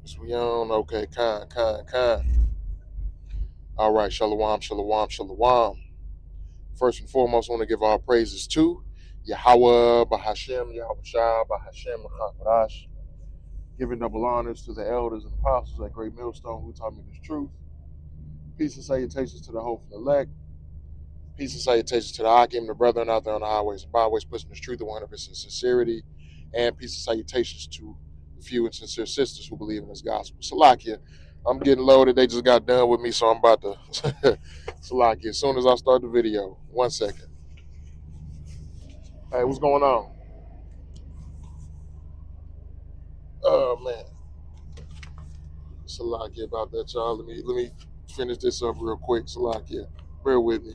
So we on? Okay, kind. All right, shalom, shalom, shalom. First and foremost, I want to give all praises to Yahweh, Bahashem, Yahweh Shah, Bahashem, Machaparash. Giving double honors to the elders and apostles at Great Millstone who taught me this truth. Peace and salutations to the hopeful elect. Peace and salutations to the Hakim, the brethren out there on the highways and byways, pushing this truth to 100% sincerity. And peace and salutations to the few and sincere sisters who believe in this gospel. Salakia, I'm getting loaded. They just got done with me, so I'm about to. Salakia, as soon as I start the video. 1 second. Hey, what's going on? Oh, man. Salakia about that, y'all. Let me finish this up real quick. Salakia, bear with me.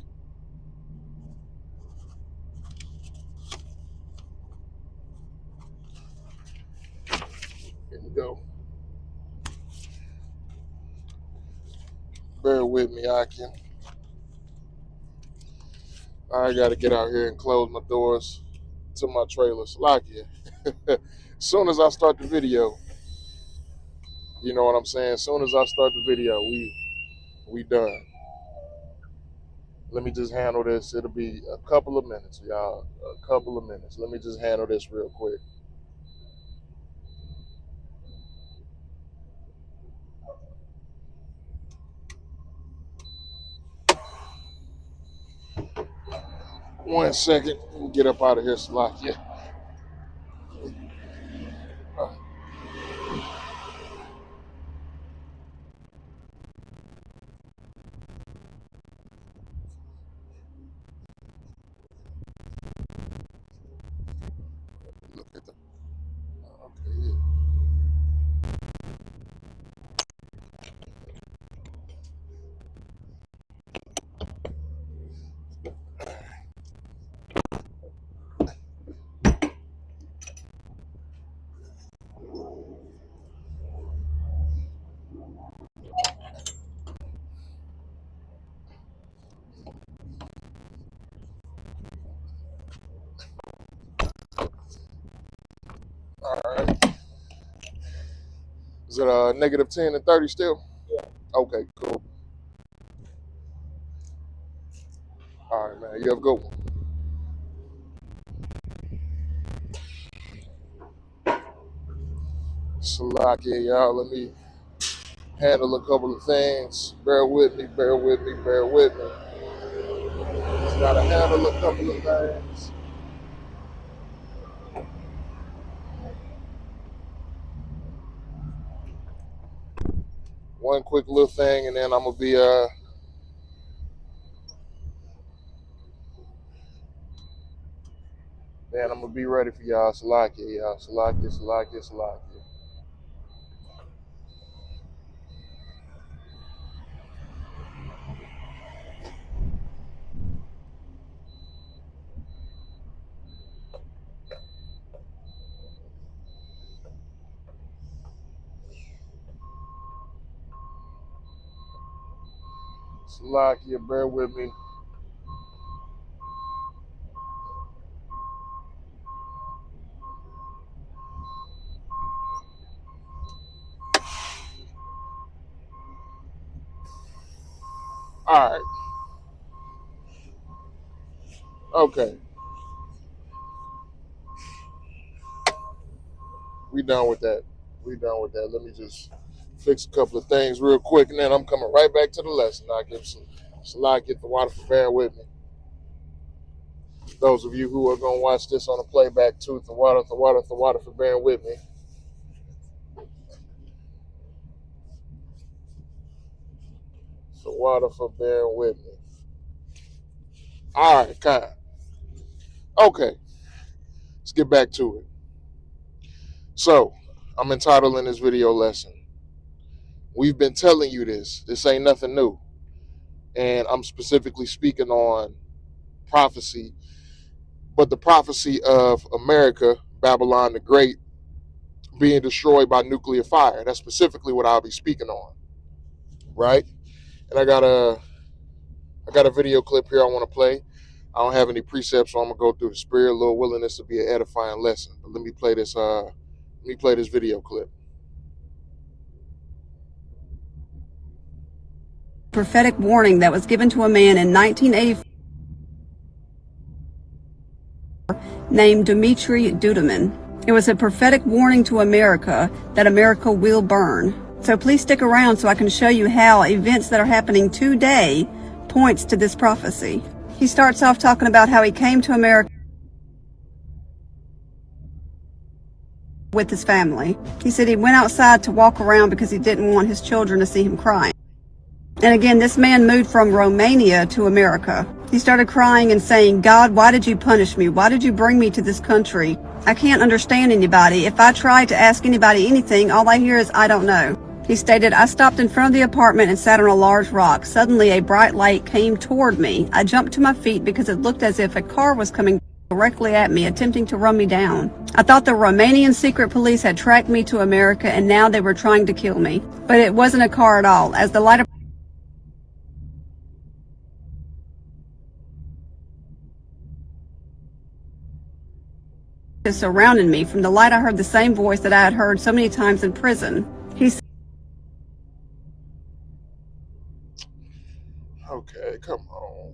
Here we go. Bear with me, Akin. I got to get out here and close my doors to my trailer. Salakia. As soon as I start the video, you know what I'm saying? As soon as I start the video, we done. Let me just handle this. It'll be a couple of minutes, y'all. A couple of minutes. Let me just handle this real quick. One second. Let me get up out of here, Salakia. Look at the. Okay, yeah. All right. Is it negative 10 and 30 still? Yeah. Okay, cool. All right, man. You have a good one. Salakia, y'all. Let me handle a couple of things. Bear with me, bear with me, bear with me. Just gotta handle a couple of things. One quick little thing, and then I'm gonna be ready for y'all. Salakia, y'all. Salakia, Salakia, Salakia. Salakia, bear with me. All right. Okay. We done with that. We done with that. Let me just fix a couple of things real quick, and then I'm coming right back to the lesson. I'll give some Salakia the water for bear with me. Those of you who are gonna watch this on a playback too, the water for bearing with me. The water for bearing with me. All right, kind. Okay, let's get back to it. So, I'm entitling this video lesson. We've been telling you this. This ain't nothing new. And I'm specifically speaking on prophecy, but the prophecy of America, Babylon the Great, being destroyed by nuclear fire. That's specifically what I'll be speaking on. Right? And I got a video clip here I want to play. I don't have any precepts, so I'm gonna go through the spirit, a little willingness to be an edifying lesson. But let me play this video clip. prophetic warning that was given to a man in 1984 named Dmitry Duduman. It was a prophetic warning to America that America will burn. So please stick around so I can show you how events that are happening today points to this prophecy. He starts off talking about how he came to America with his family. He said he went outside to walk around because he didn't want his children to see him crying. And again, this man moved from Romania to America. He started crying and saying, "God, why did you punish me? Why did you bring me to this country? I can't understand anybody. If I try to ask anybody anything, all I hear is, I don't know." He stated, "I stopped in front of the apartment and sat on a large rock. Suddenly, a bright light came toward me. I jumped to my feet because it looked as if a car was coming directly at me, attempting to run me down. I thought the Romanian secret police had tracked me to America and now they were trying to kill me. But it wasn't a car at all. As the light surrounded me, from the light I heard the same voice that I had heard so many times in prison." He said, Okay, come on.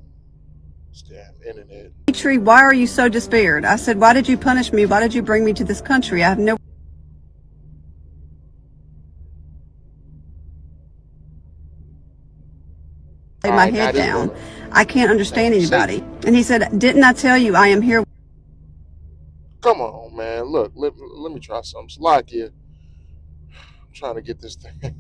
Damn internet. "Dmitry, why are you so despaired?" I said, "Why did you punish me? Why did you bring me to this country? I have no lay my head down. I can't understand anybody." And he said, "Didn't I tell you I am here?" Come on, man. Look, let me try something. Slovakia. I'm trying to get this thing.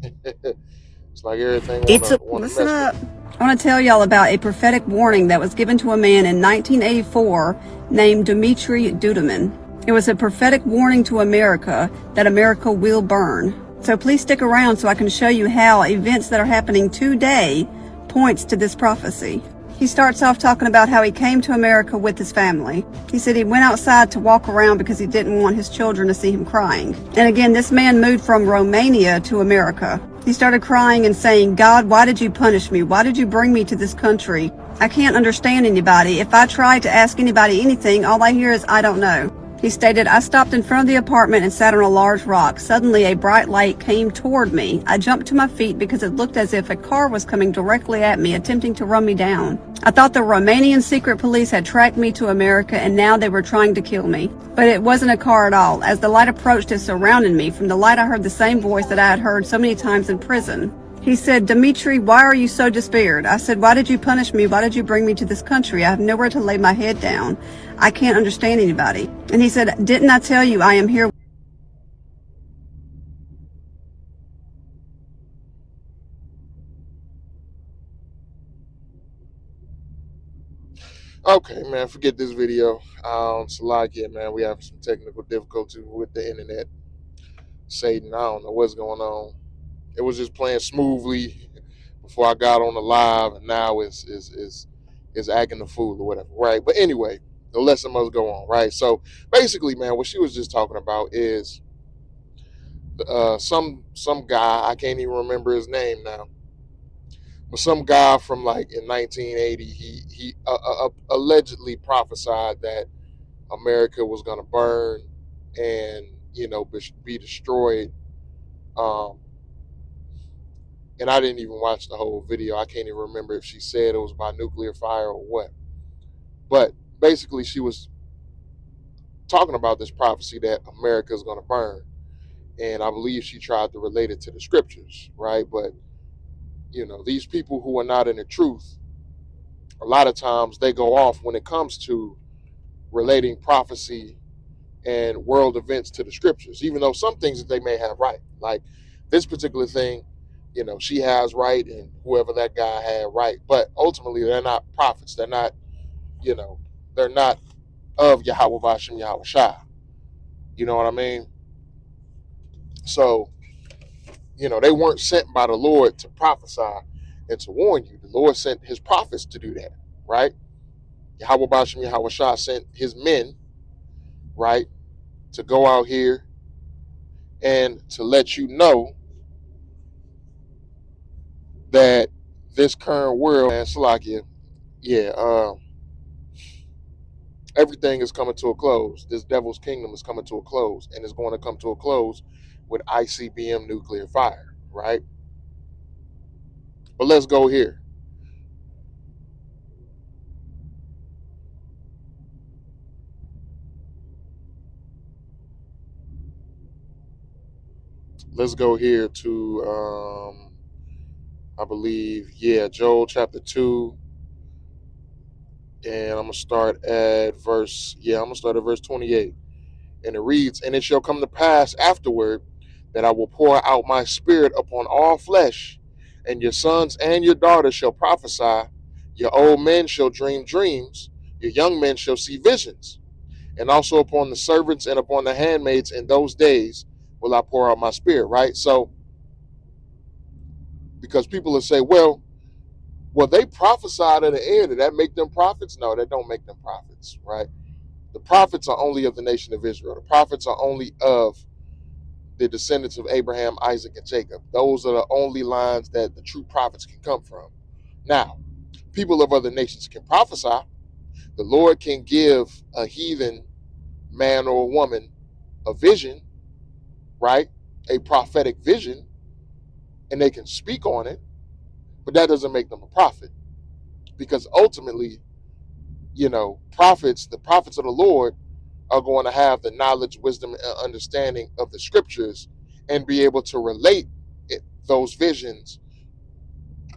It's like everything wanna Listen mess up. with me. I want to tell y'all about a prophetic warning that was given to a man in 1984 named Dmitry Duduman. It was a prophetic warning to America that America will burn. So please stick around so I can show you how events that are happening today points to this prophecy. He starts off talking about how he came to America with his family. He said he went outside to walk around because he didn't want his children to see him crying. And again, this man moved from Romania to America. He started crying and saying, "God, why did you punish me? Why did you bring me to this country? I can't understand anybody. If I try to ask anybody anything, all I hear is, I don't know." He stated, "I stopped in front of the apartment and sat on a large rock. Suddenly, a bright light came toward me. I jumped to my feet because it looked as if a car was coming directly at me, attempting to run me down. I thought the Romanian secret police had tracked me to America and now they were trying to kill me. But it wasn't a car at all. As the light approached, it surrounded me. From the light, I heard the same voice that I had heard so many times in prison." He said, "Dmitry, why are you so despaired?" I said, "Why did you punish me? Why did you bring me to this country? I have nowhere to lay my head down. I can't understand anybody." And he said, "Didn't I tell you I am here?" Okay, man, forget this video. Slovakia, man, we have some technical difficulty with the internet. Satan, I don't know what's going on. It was just playing smoothly before I got on the live, and now it's acting the fool or whatever, right? But anyway, the lesson must go on, right? So basically, man, what she was just talking about is some guy, I can't even remember his name now, but some guy from like in 1980, he allegedly prophesied that America was gonna burn and be destroyed. Um, and I didn't even watch the whole video. I can't even remember if she said it was by nuclear fire or what. But basically, she was talking about this prophecy that America is going to burn, and I believe she tried to relate it to the scriptures, right? But these people who are not in the truth, a lot of times they go off when it comes to relating prophecy and world events to the scriptures, even though some things that they may have right, like this particular thing, she has right and whoever that guy had right, but ultimately they're not prophets. They're not, they're not of Yahweh Bashem Yahweh Shah. You know what I mean? So, they weren't sent by the Lord to prophesy and to warn you. The Lord sent his prophets to do that, right? Yahweh Bashem Yahweh Shah sent his men, right, to go out here and to let you know that this current world, man, Salakia, yeah, everything is coming to a close. This devil's kingdom is coming to a close, and it's going to come to a close with ICBM nuclear fire, right? But let's go here. Let's go here to, I believe, Joel chapter 2. And I'm going to start at verse 28. And it reads, "And it shall come to pass afterward that I will pour out my spirit upon all flesh, and your sons and your daughters shall prophesy, your old men shall dream dreams, your young men shall see visions. And also upon the servants and upon the handmaids in those days will I pour out my spirit," right? So, because people will say, well, they prophesied in the air. Did that make them prophets? No, that don't make them prophets, right? The prophets are only of the nation of Israel. The prophets are only of the descendants of Abraham, Isaac, and Jacob. Those are the only lines that the true prophets can come from. Now, people of other nations can prophesy. The Lord can give a heathen man or a woman a vision, right? A prophetic vision, and they can speak on it, but that doesn't make them a prophet, because ultimately, the prophets of the Lord are going to have the knowledge, wisdom, and understanding of the scriptures and be able to relate those visions.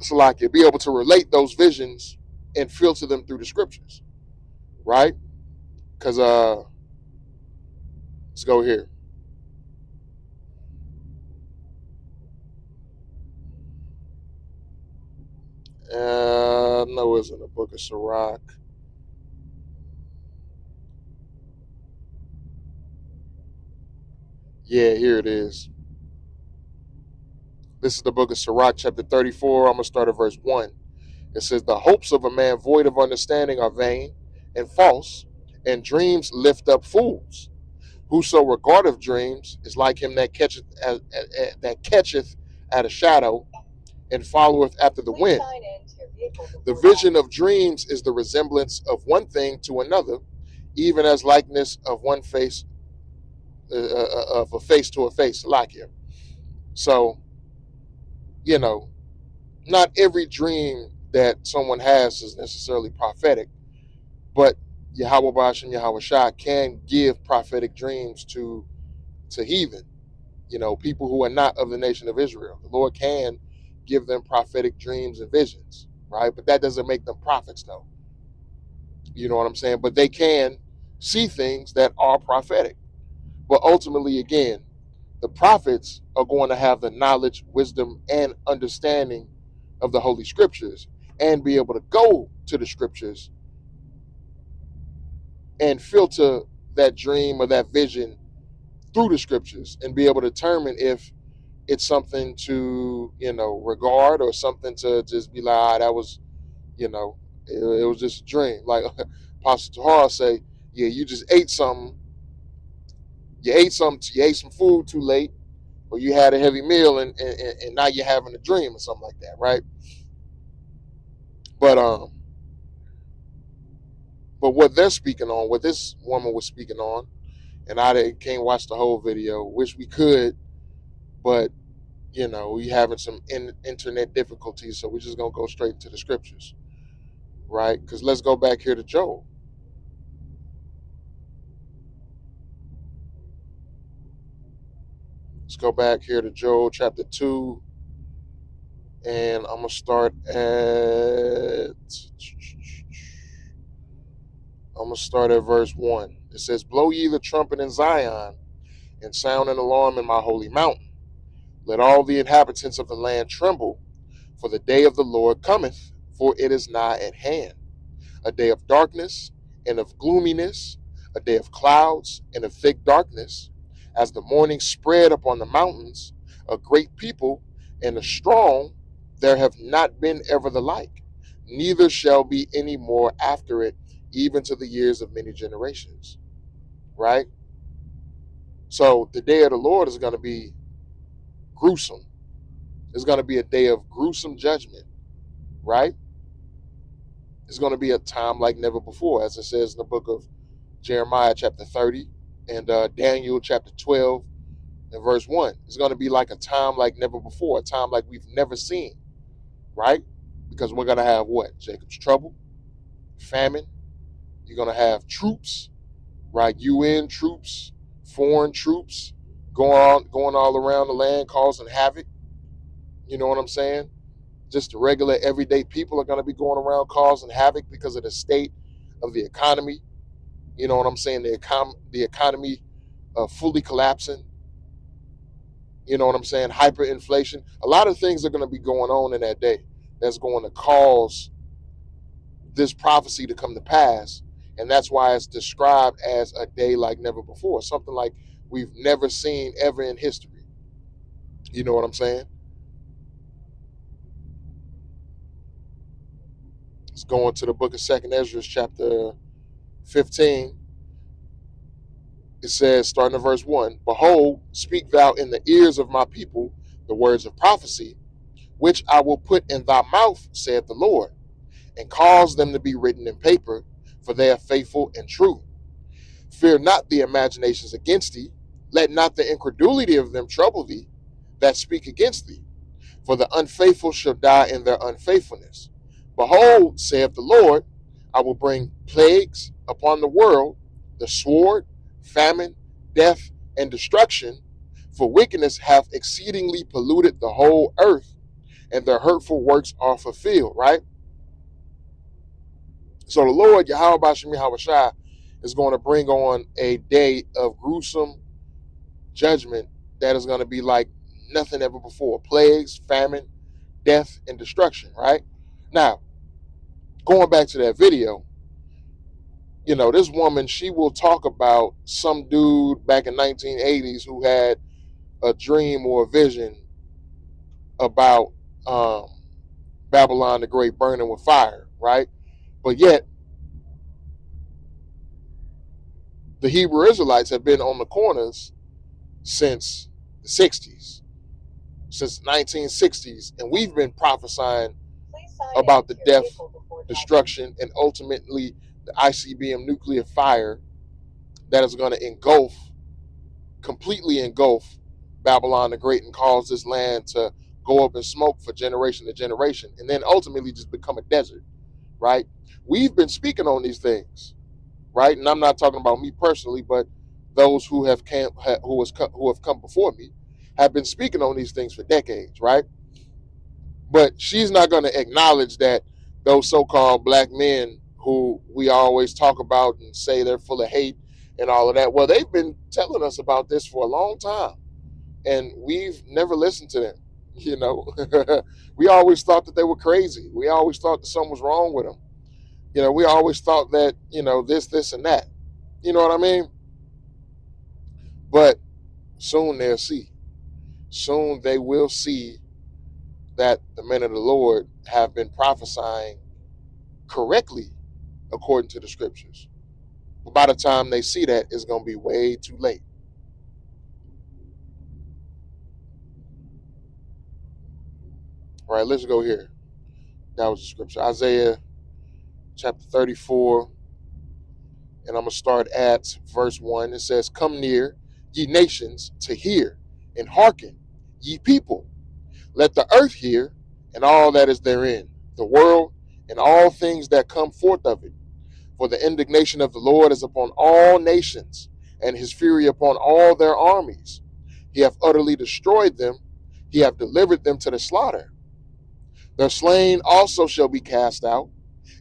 So, like, be able to relate those visions and filter them through the scriptures, right? Because let's go here. No, it's in the book of Sirach. Yeah, here it is. This is the book of Sirach, chapter 34. I'm going to start at verse 1. It says, "The hopes of a man void of understanding are vain and false, and dreams lift up fools. Whoso regardeth dreams is like him that catcheth at a shadow and followeth after the wind. The vision of dreams is the resemblance of one thing to another, even as likeness of one face, of a face to a face, like him." So, not every dream that someone has is necessarily prophetic, but Yahweh Ba'ashem Yahweh Shah can give prophetic dreams to heathen, people who are not of the nation of Israel. The Lord can give them prophetic dreams and visions, right? But that doesn't make them prophets, though. You know what I'm saying? But they can see things that are prophetic. But ultimately, again, the prophets are going to have the knowledge, wisdom, and understanding of the Holy Scriptures and be able to go to the Scriptures and filter that dream or that vision through the Scriptures and be able to determine if it's something to, regard, or something to just be like, that was, it was just a dream. Like Apostle Tahar say, yeah, you just ate something. You ate some food too late, or you had a heavy meal and now you're having a dream or something like that, right? But what they're speaking on, what this woman was speaking on, and I can't watch the whole video, wish we could, but we having some internet difficulties, so we're just gonna go straight into the scriptures, right? Because let's go back here to Joel. Let's go back here to Joel chapter 2, and I'm gonna start at verse 1. It says, "Blow ye the trumpet in Zion, and sound an alarm in my holy mountain. Let all the inhabitants of the land tremble, for the day of the Lord cometh, for it is nigh at hand. A day of darkness and of gloominess, a day of clouds and of thick darkness, as the morning spread upon the mountains, a great people and a strong, there have not been ever the like, neither shall be any more after it, even to the years of many generations." Right? So the day of the Lord is going to be gruesome. It's going to be a day of gruesome judgment, right? It's going to be a time like never before, as it says in the book of Jeremiah chapter 30 and Daniel chapter 12 and verse 1. It's going to be like a time like never before, a time like we've never seen, right? Because we're going to have what? Jacob's trouble, famine. You're going to have troops, right? UN troops, foreign troops going all around the land causing havoc. You know what I'm saying? Just the regular everyday people are going to be going around causing havoc because of the state of the economy. You know what I'm saying? The economy fully collapsing. You know what I'm saying? Hyperinflation. A lot of things are going to be going on in that day that's going to cause this prophecy to come to pass. And that's why it's described as a day like never before, something like we've never seen ever in history. You know what I'm saying? Let's go into the book of 2nd Ezra, chapter 15. It says, starting at verse 1, Behold, speak thou in the ears of my people the words of prophecy, which I will put in thy mouth, saith the Lord, and cause them to be written in paper, for they are faithful and true. Fear not the imaginations against thee, let not the incredulity of them trouble thee that speak against thee, for the unfaithful shall die in their unfaithfulness. Behold, saith the Lord, I will bring plagues upon the world, the sword, famine, death, and destruction, for wickedness hath exceedingly polluted the whole earth, and their hurtful works are fulfilled, right? So the Lord, Yahweh Bashim Yahushua, is going to bring on a day of gruesome judgment that is going to be like nothing ever before. Plagues, famine, death, and destruction, right? Now, going back to that video, you know, this woman, she will talk about some dude back in 1980s who had a dream or a vision about Babylon the Great burning with fire, right? But yet, the Hebrew Israelites have been on the corners since the 60s, since 1960s, and we've been prophesying about the death, destruction, and ultimately the ICBM nuclear fire that is going to completely engulf Babylon the Great and cause this land to go up in smoke for generation to generation, and then ultimately just become a desert, right? We've been speaking on these things, right? And I'm not talking about me personally, but those who have come before me have been speaking on these things for decades, right? But she's not going to acknowledge that those so-called black men who we always talk about and say they're full of hate and all of that, well, they've been telling us about this for a long time, and we've never listened to them. You know, we always thought that they were crazy. We always thought that something was wrong with them. You know, we always thought that, you know, this, and that. You know what I mean? But soon they'll see. Soon they will see that the men of the Lord have been prophesying correctly according to the scriptures. But by the time they see that, it's going to be way too late. All right, let's go here. That was the scripture. Isaiah chapter 34. And I'm going to start at verse 1. It says, Come near, ye nations, to hear, and hearken, ye people. Let the earth hear, and all that is therein, the world, and all things that come forth of it. For the indignation of the Lord is upon all nations, and his fury upon all their armies. He hath utterly destroyed them, he hath delivered them to the slaughter. Their slain also shall be cast out,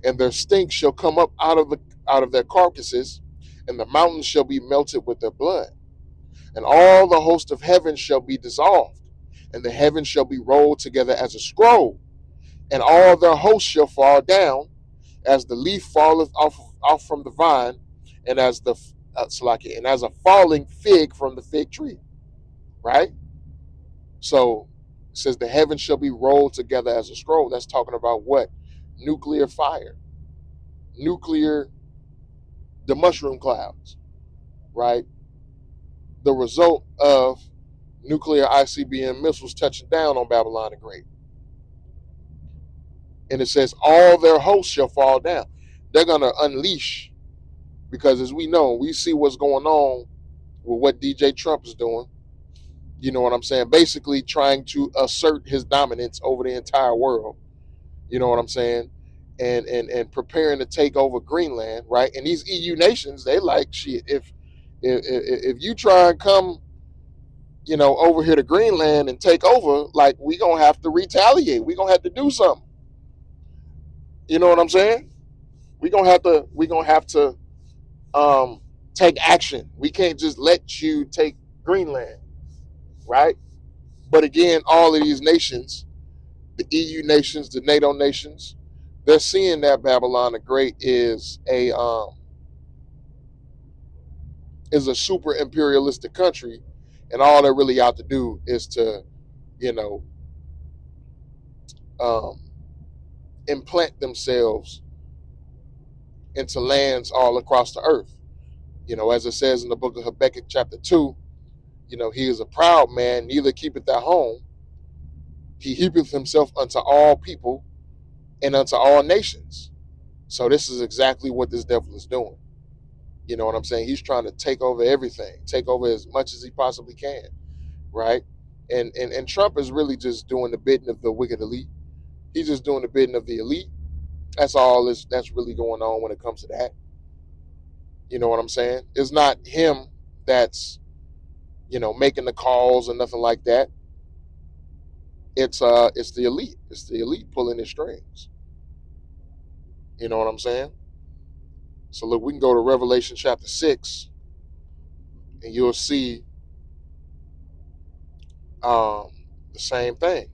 and their stink shall come up out of their carcasses, and the mountains shall be melted with their blood. And all the host of heaven shall be dissolved, and the heavens shall be rolled together as a scroll, and all their hosts shall fall down, as the leaf falleth off from the vine, and as a falling fig from the fig tree. Right? So it says the heavens shall be rolled together as a scroll. That's talking about what? Nuclear fire. The mushroom clouds, right? The result of nuclear ICBM missiles touching down on Babylon the Great. And it says all their hosts shall fall down. They're going to unleash, because as we know, we see what's going on with what DJ Trump is doing. You know what I'm saying? Basically trying to assert his dominance over the entire world. You know what I'm saying? And preparing to take over Greenland, right? And these EU nations, they like shit. If you try and come, over here to Greenland and take over, like we gonna have to retaliate. We gonna have to do something. You know what I'm saying? We gonna have to take action. We can't just let you take Greenland, right? But again, all of these nations, the EU nations, the NATO nations, they're seeing that Babylon the Great is a super imperialistic country, and all they're really out to do is to, you know, um, implant themselves into lands all across the earth. As it says in the book of Habakkuk, chapter 2, he is a proud man, neither keepeth at home. He heapeth himself unto all people and unto all nations. So this is exactly what this devil is doing. You know what I'm saying? He's trying to take over everything, take over as much as he possibly can, right? And Trump is really just doing the bidding of the wicked elite. He's just doing the bidding of the elite. That's that's really going on when it comes to that. You know what I'm saying? It's not him that's, making the calls or nothing like that. It's the elite. It's the elite pulling the strings. You know what I'm saying? So look, we can go to Revelation chapter 6, and you'll see the same thing.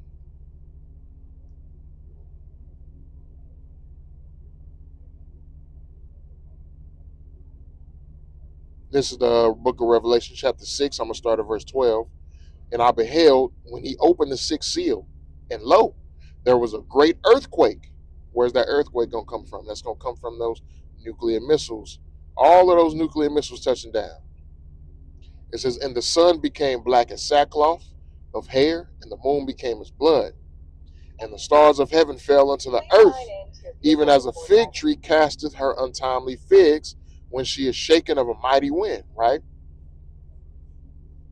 This is the book of Revelation chapter 6. I'm going to start at verse 12. And I beheld when he opened the sixth seal, and lo, there was a great earthquake. Where's that earthquake going to come from? That's going to come from those nuclear missiles. All of those nuclear missiles touching down. It says, and the sun became black as sackcloth of hair, and the moon became as blood. And the stars of heaven fell unto the earth, even as a fig tree casteth her untimely figs when she is shaken of a mighty wind, right?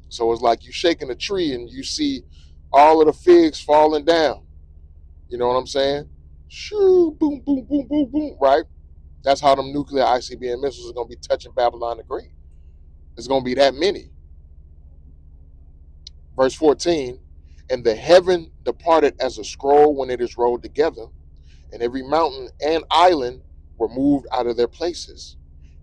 So it's like you shaking a tree and you see all of the figs falling down. You know what I'm saying? Shoo, boom, boom, boom, boom, boom, right? That's how them nuclear ICBM missiles are going to be touching Babylon the Great. There's going to be that many. Verse 14, and the heaven departed as a scroll when it is rolled together, and every mountain and island were moved out of their places.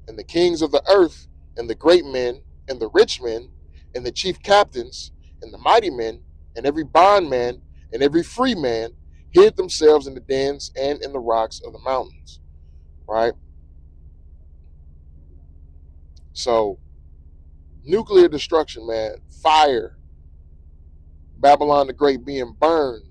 And the kings of the earth, and the great men, and the rich men, and the chief captains, and the mighty men, and every bondman, and every free man, hid themselves in the dens and in the rocks of the mountains. Right? So, nuclear destruction, man, fire, Babylon the Great being burned,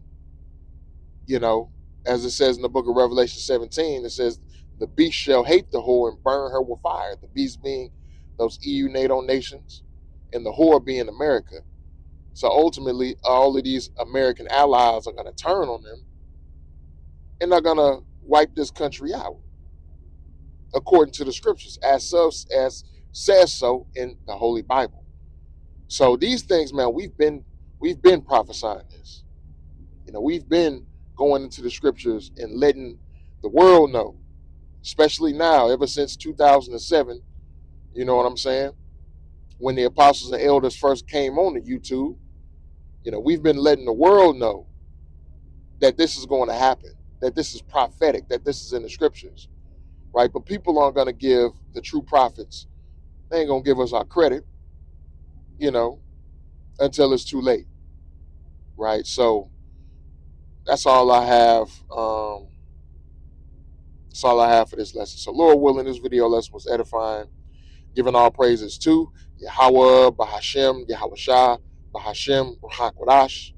as it says in the book of Revelation 17, it says, the beast shall hate the whore and burn her with fire. The beast being those EU NATO nations, and the whore being America. So ultimately, all of these American allies are going to turn on them, and they're going to wipe this country out, according to the scriptures, as says so in the Holy Bible. So these things, man, we've been prophesying this. We've been going into the scriptures and letting the world know, especially now, ever since 2007. You know what I'm saying? When the apostles and elders first came on to YouTube, we've been letting the world know that this is going to happen, that this is prophetic, that this is in the scriptures, right? But people aren't going to give the true prophets, they ain't going to give us our credit, until it's too late, right? So that's all I have. That's all I have for this lesson. So Lord willing, this video lesson was edifying, giving all praises to Yahweh, Bahashem, Yahweh Shah, Bahashem, Ruach Kodash.